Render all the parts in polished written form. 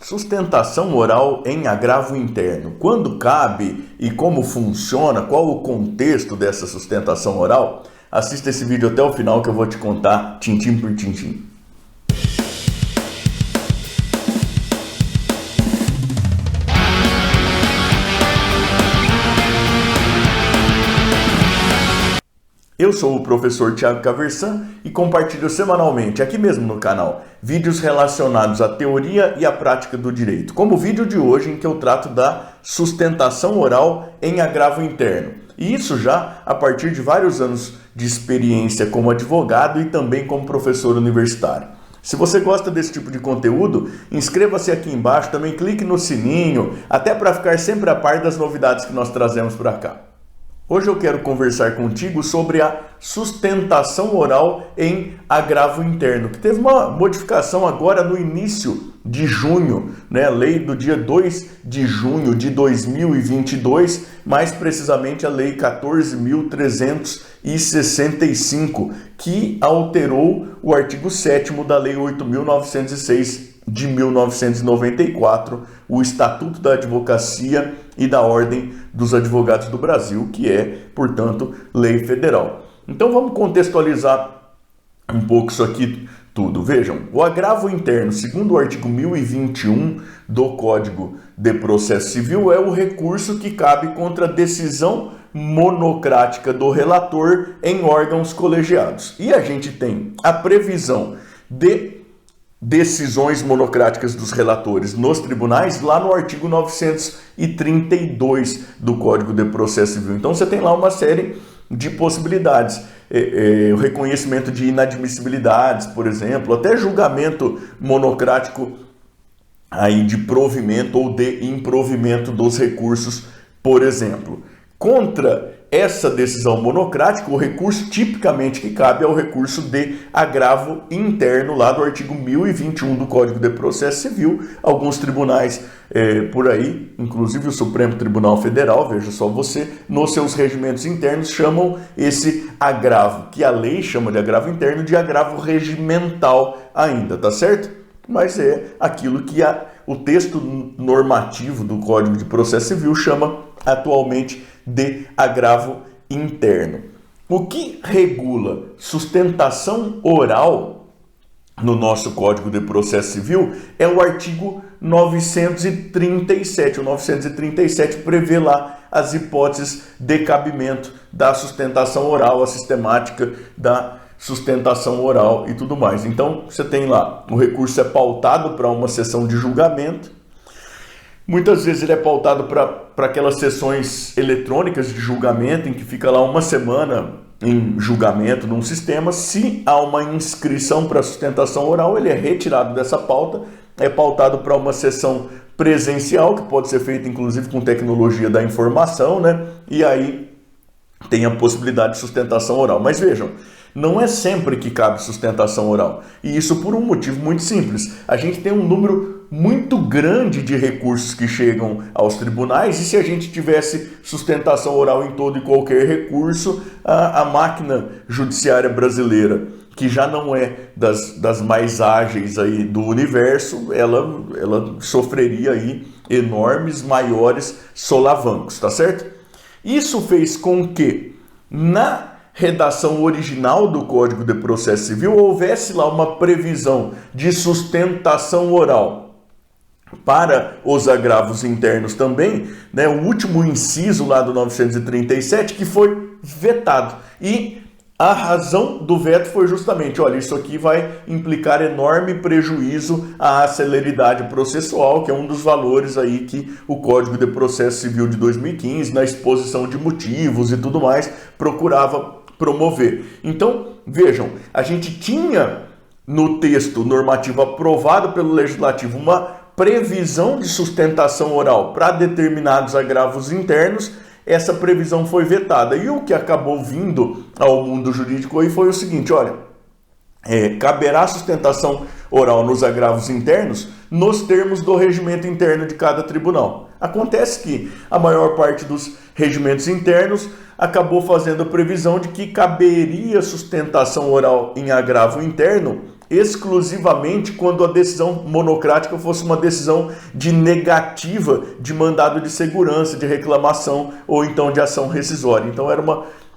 Sustentação oral em agravo interno. Quando cabe e como funciona, qual o contexto dessa sustentação oral? Assista esse vídeo até o final que eu vou te contar tintim por tintim. Eu sou o professor Thiago Caversan e compartilho semanalmente, aqui mesmo no canal, vídeos relacionados à teoria e à prática do direito, como o vídeo de hoje em que eu trato da sustentação oral em agravo interno. E isso já a partir de vários anos de experiência como advogado e também como professor universitário. Se você gosta desse tipo de conteúdo, inscreva-se aqui embaixo, também clique no sininho, até para ficar sempre a par das novidades que nós trazemos para cá. Hoje eu quero conversar contigo sobre a sustentação oral em agravo interno, que teve uma modificação agora no início de junho, né? Lei do dia 2 de junho de 2022, mais precisamente a Lei 14.365, que alterou o artigo 7º da Lei 8.906 de 1994, o Estatuto da Advocacia e da Ordem dos Advogados do Brasil, que é, portanto, lei federal. Então vamos contextualizar um pouco isso aqui tudo. Vejam, o agravo interno, segundo o artigo 1021 do Código de Processo Civil, é o recurso que cabe contra a decisão monocrática do relator em órgãos colegiados. E a gente tem a previsão de decisões monocráticas dos relatores nos tribunais lá no artigo 932 do Código de Processo Civil. Então você tem lá uma série de possibilidades, o reconhecimento de inadmissibilidades, por exemplo, até julgamento monocrático aí de provimento ou de improvimento dos recursos, por exemplo. Contra essa decisão monocrática, o recurso tipicamente que cabe é o recurso de agravo interno, lá do artigo 1021 do Código de Processo Civil. Alguns tribunais por aí, inclusive o Supremo Tribunal Federal, veja só você, nos seus regimentos internos chamam esse agravo, que a lei chama de agravo interno, de agravo regimental ainda, tá certo? Mas é aquilo que o texto normativo do Código de Processo Civil chama atualmente de agravo interno. O que regula sustentação oral no nosso Código de Processo Civil é o artigo 937. O 937 prevê lá as hipóteses de cabimento da sustentação oral, a sistemática da sustentação oral e tudo mais. Então, você tem lá, o recurso é pautado para uma sessão de julgamento. Muitas vezes ele é pautado para aquelas sessões eletrônicas de julgamento, em que fica lá uma semana em julgamento num sistema. Se há uma inscrição para sustentação oral, ele é retirado dessa pauta, é pautado para uma sessão presencial, que pode ser feita inclusive com tecnologia da informação, né? E aí tem a possibilidade de sustentação oral. Mas vejam, não é sempre que cabe sustentação oral. E isso por um motivo muito simples. A gente tem um número muito grande de recursos que chegam aos tribunais, e se a gente tivesse sustentação oral em todo e qualquer recurso, a máquina judiciária brasileira, que já não é das mais ágeis aí do universo, ela sofreria aí enormes, maiores solavancos, tá certo? Isso fez com que, na redação original do Código de Processo Civil, houvesse lá uma previsão de sustentação oral para os agravos internos também, né? O último inciso lá do 937 que foi vetado. E a razão do veto foi justamente, olha, isso aqui vai implicar enorme prejuízo à celeridade processual, que é um dos valores aí que o Código de Processo Civil de 2015, na exposição de motivos e tudo mais, procurava promover. Então, vejam, a gente tinha no texto normativo aprovado pelo Legislativo uma previsão de sustentação oral para determinados agravos internos. Essa previsão foi vetada. E o que acabou vindo ao mundo jurídico aí foi o seguinte, olha, caberá sustentação oral nos agravos internos nos termos do regimento interno de cada tribunal. Acontece que a maior parte dos regimentos internos acabou fazendo a previsão de que caberia sustentação oral em agravo interno exclusivamente quando a decisão monocrática fosse uma decisão de negativa de mandado de segurança, de reclamação ou então de ação rescisória. Então era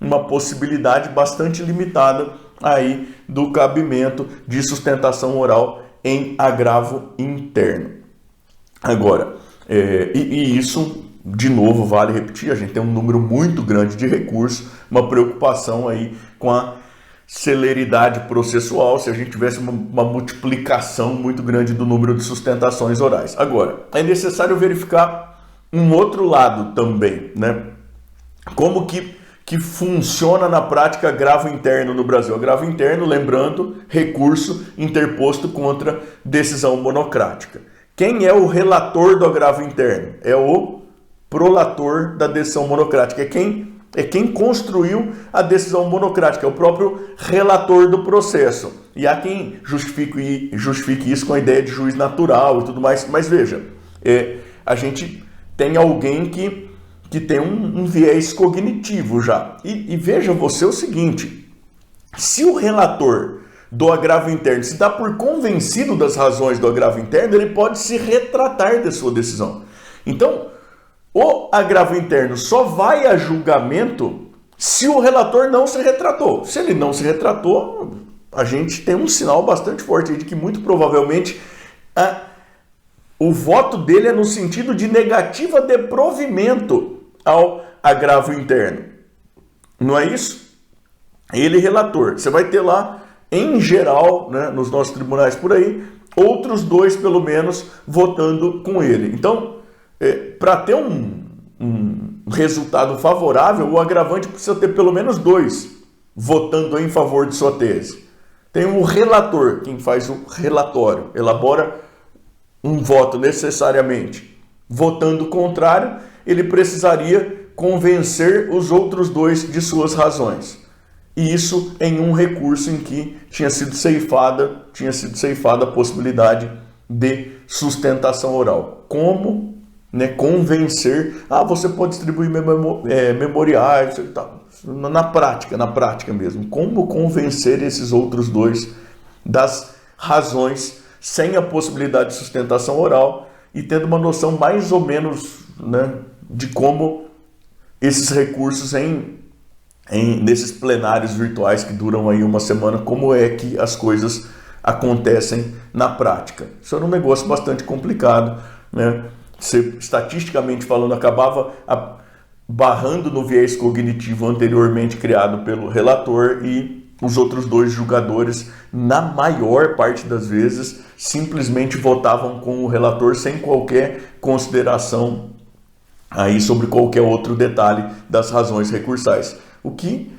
uma possibilidade bastante limitada aí do cabimento de sustentação oral em agravo interno. Agora, isso, de novo, vale repetir, a gente tem um número muito grande de recursos, uma preocupação aí com a celeridade processual, se a gente tivesse uma multiplicação muito grande do número de sustentações orais. Agora, é necessário verificar um outro lado também, né? Como que funciona na prática agravo interno no Brasil. Agravo interno, lembrando, recurso interposto contra decisão monocrática. Quem é o relator do agravo interno? É o prolator da decisão monocrática. É quem construiu a decisão monocrática, é o próprio relator do processo. E há quem justifique isso com a ideia de juiz natural e tudo mais. Mas veja, a gente tem alguém que tem um viés cognitivo já. E veja você o seguinte, se o relator do agravo interno se dá por convencido das razões do agravo interno, ele pode se retratar de sua decisão. Então, o agravo interno só vai a julgamento se o relator não se retratou. Se ele não se retratou, a gente tem um sinal bastante forte de que muito provavelmente o voto dele é no sentido de negativa de provimento ao agravo interno. Não é isso? Ele, relator. Você vai ter lá, em geral, né, nos nossos tribunais por aí, outros dois, pelo menos, votando com ele. Então, para ter um resultado favorável, o agravante precisa ter pelo menos dois votando em favor de sua tese. Tem o relator, quem faz o relatório, elabora um voto necessariamente. Votando contrário, ele precisaria convencer os outros dois de suas razões. E isso em um recurso em que tinha sido ceifada a possibilidade de sustentação oral. Como, né, convencer? Você pode distribuir memoriais, na prática mesmo. Como convencer esses outros dois das razões sem a possibilidade de sustentação oral e tendo uma noção mais ou menos, né, de como esses recursos nesses plenários virtuais que duram aí uma semana, como é que as coisas acontecem na prática. Isso era um negócio bastante complicado, né? Você, estatisticamente falando, acabava barrando no viés cognitivo anteriormente criado pelo relator e os outros dois julgadores, na maior parte das vezes, simplesmente votavam com o relator sem qualquer consideração aí sobre qualquer outro detalhe das razões recursais. O que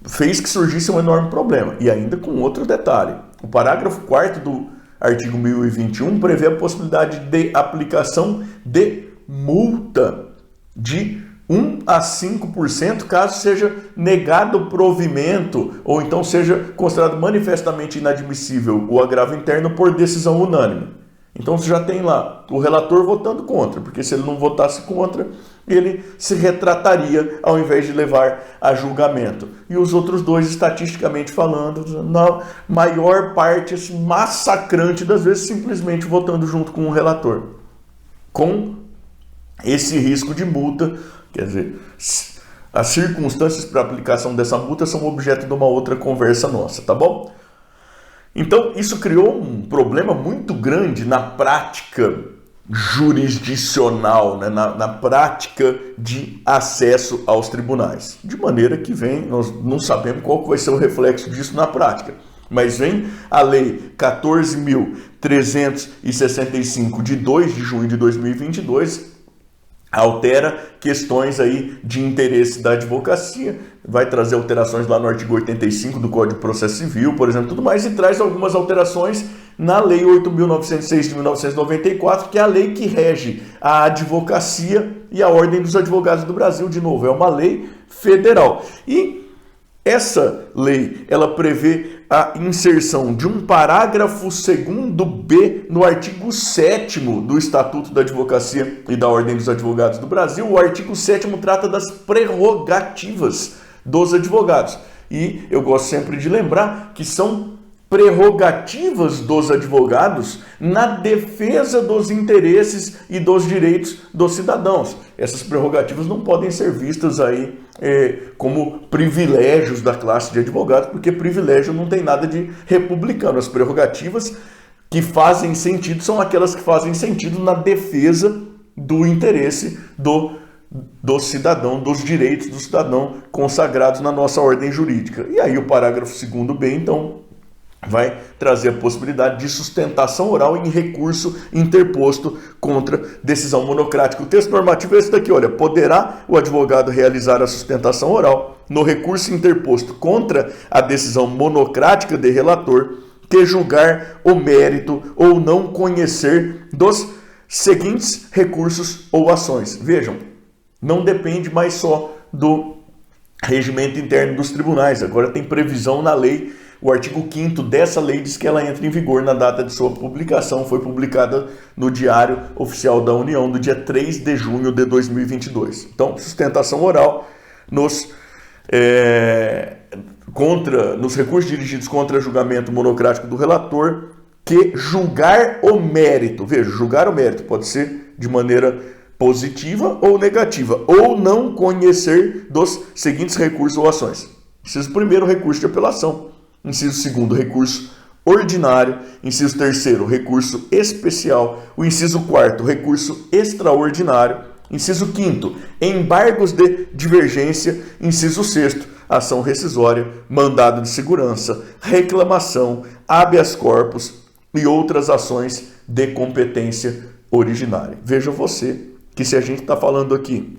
fez que surgisse um enorme problema. E ainda com outro detalhe. O parágrafo 4º do artigo 1021 prevê a possibilidade de aplicação de multa de 1 a 5% caso seja negado o provimento ou então seja considerado manifestamente inadmissível o agravo interno por decisão unânime. Então você já tem lá o relator votando contra, porque se ele não votasse contra, ele se retrataria ao invés de levar a julgamento. E os outros dois, estatisticamente falando, na maior parte massacrante das vezes, simplesmente votando junto com o relator. Com esse risco de multa, quer dizer, as circunstâncias para aplicação dessa multa são objeto de uma outra conversa nossa, tá bom? Então, isso criou um problema muito grande na prática jurisdicional, né? na prática de acesso aos tribunais. De maneira que nós não sabemos qual vai ser o reflexo disso na prática. Mas vem a Lei 14.365, de 2 de junho de 2022, altera questões aí de interesse da advocacia, vai trazer alterações lá no artigo 85 do Código de Processo Civil, por exemplo, tudo mais, e traz algumas alterações na Lei 8.906 de 1994, que é a lei que rege a advocacia e a Ordem dos Advogados do Brasil. De novo, é uma lei federal. E essa lei, ela prevê a inserção de um parágrafo 2º-B no artigo 7º do Estatuto da Advocacia e da Ordem dos Advogados do Brasil. O artigo 7º trata das prerrogativas dos advogados. E eu gosto sempre de lembrar que são prerrogativas dos advogados na defesa dos interesses e dos direitos dos cidadãos. Essas prerrogativas não podem ser vistas aí como privilégios da classe de advogados, porque privilégio não tem nada de republicano. As prerrogativas que fazem sentido são aquelas que fazem sentido na defesa do interesse do cidadão, dos direitos do cidadão consagrados na nossa ordem jurídica. E aí o parágrafo 2º-B, então, vai trazer a possibilidade de sustentação oral em recurso interposto contra decisão monocrática. O texto normativo é esse daqui, olha: poderá o advogado realizar a sustentação oral no recurso interposto contra a decisão monocrática de relator que julgar o mérito ou não conhecer dos seguintes recursos ou ações. Vejam, não depende mais só do regimento interno dos tribunais, agora tem previsão na lei. O artigo 5º dessa lei diz que ela entra em vigor na data de sua publicação. Foi publicada no Diário Oficial da União do dia 3 de junho de 2022. Então, sustentação oral nos recursos dirigidos contra julgamento monocrático do relator que julgar o mérito. Veja, julgar o mérito pode ser de maneira positiva ou negativa, ou não conhecer dos seguintes recursos ou ações. Inciso 1º, recurso de apelação. Inciso 2º, recurso ordinário. Inciso 3º, recurso especial. O inciso 4º, recurso extraordinário. Inciso 5º, embargos de divergência. Inciso 6º, ação rescisória, mandado de segurança, reclamação, habeas corpus e outras ações de competência originária. Veja você que se a gente está falando aqui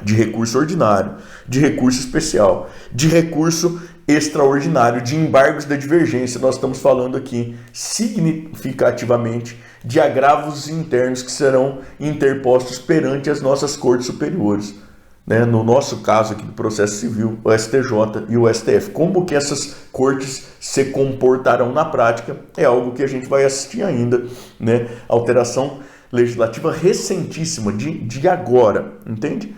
de recurso ordinário, de recurso especial, de recurso extraordinário, de embargos de divergência, nós estamos falando aqui significativamente de agravos internos que serão interpostos perante as nossas cortes superiores. No nosso caso aqui do processo civil, o STJ e o STF. Como que essas cortes se comportarão na prática é algo que a gente vai assistir ainda, Alteração legislativa recentíssima, de agora, entende?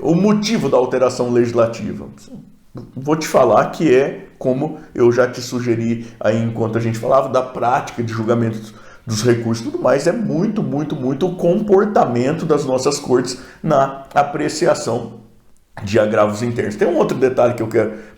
O motivo da alteração legislativa. Vou te falar que como eu já te sugeri aí enquanto a gente falava da prática de julgamento dos recursos e tudo mais, é muito, muito, muito o comportamento das nossas cortes na apreciação de agravos internos. Tem um outro detalhe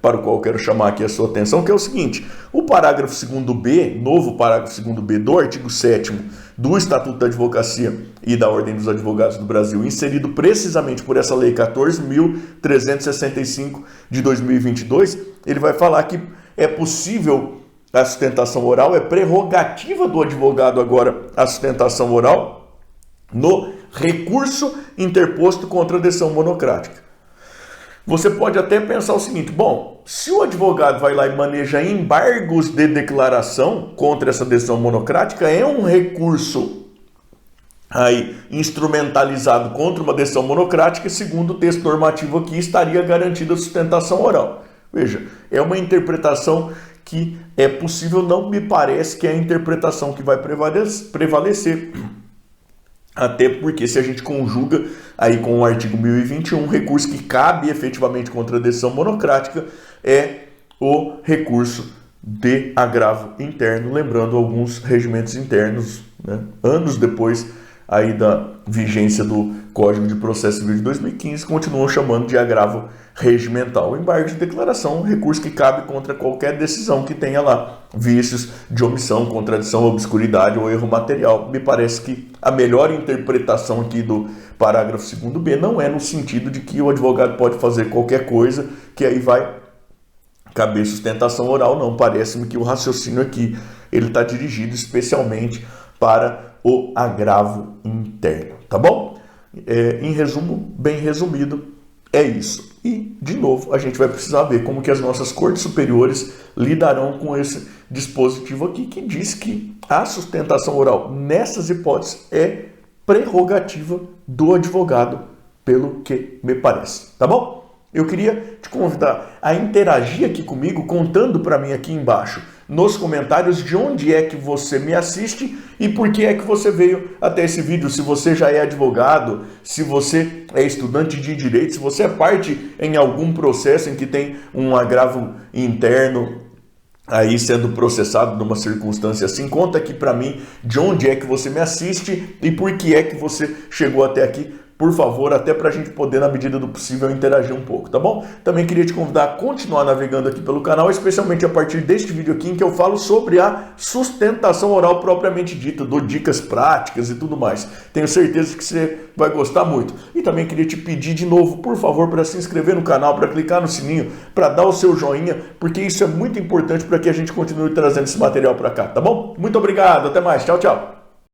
para o qual eu quero chamar aqui a sua atenção, que é o seguinte: o parágrafo 2º-B, novo parágrafo 2º-B do artigo 7º do Estatuto da Advocacia e da Ordem dos Advogados do Brasil, inserido precisamente por essa lei 14.365 de 2022, ele vai falar que é possível a sustentação oral, é prerrogativa do advogado agora a sustentação oral no recurso interposto contra a decisão monocrática. Você pode até pensar o seguinte: bom, se o advogado vai lá e maneja embargos de declaração contra essa decisão monocrática, é um recurso aí instrumentalizado contra uma decisão monocrática, e segundo o texto normativo aqui, estaria garantida a sustentação oral. Veja, é uma interpretação que é possível, não me parece que é a interpretação que vai prevalecer. Até porque se a gente conjuga aí com o artigo 1021, recurso que cabe efetivamente contra a decisão monocrática é o recurso de agravo interno, lembrando alguns regimentos internos, anos depois aí da vigência do Código de Processo Civil de 2015, continuam chamando de agravo regimental. O embargo de declaração, recurso que cabe contra qualquer decisão que tenha lá vícios de omissão, contradição, obscuridade ou erro material. Me parece que a melhor interpretação aqui do parágrafo 2º-B não é no sentido de que o advogado pode fazer qualquer coisa que aí vai caber sustentação oral, não. Parece-me que o raciocínio aqui ele está dirigido especialmente para o agravo interno, tá bom? Em resumo, bem resumido, é isso. E, de novo, a gente vai precisar ver como que as nossas cortes superiores lidarão com esse dispositivo aqui, que diz que a sustentação oral, nessas hipóteses, é prerrogativa do advogado, pelo que me parece, tá bom? Eu queria te convidar a interagir aqui comigo, contando para mim aqui embaixo, nos comentários, de onde é que você me assiste e por que é que você veio até esse vídeo. Se você já é advogado, se você é estudante de direito, se você é parte em algum processo em que tem um agravo interno aí sendo processado numa circunstância assim, conta aqui para mim de onde é que você me assiste e por que é que você chegou até aqui, por favor, até para a gente poder, na medida do possível, interagir um pouco, tá bom? Também queria te convidar a continuar navegando aqui pelo canal, especialmente a partir deste vídeo aqui em que eu falo sobre a sustentação oral propriamente dita, dou dicas práticas e tudo mais. Tenho certeza que você vai gostar muito. E também queria te pedir de novo, por favor, para se inscrever no canal, para clicar no sininho, para dar o seu joinha, porque isso é muito importante para que a gente continue trazendo esse material para cá, tá bom? Muito obrigado, até mais, tchau, tchau!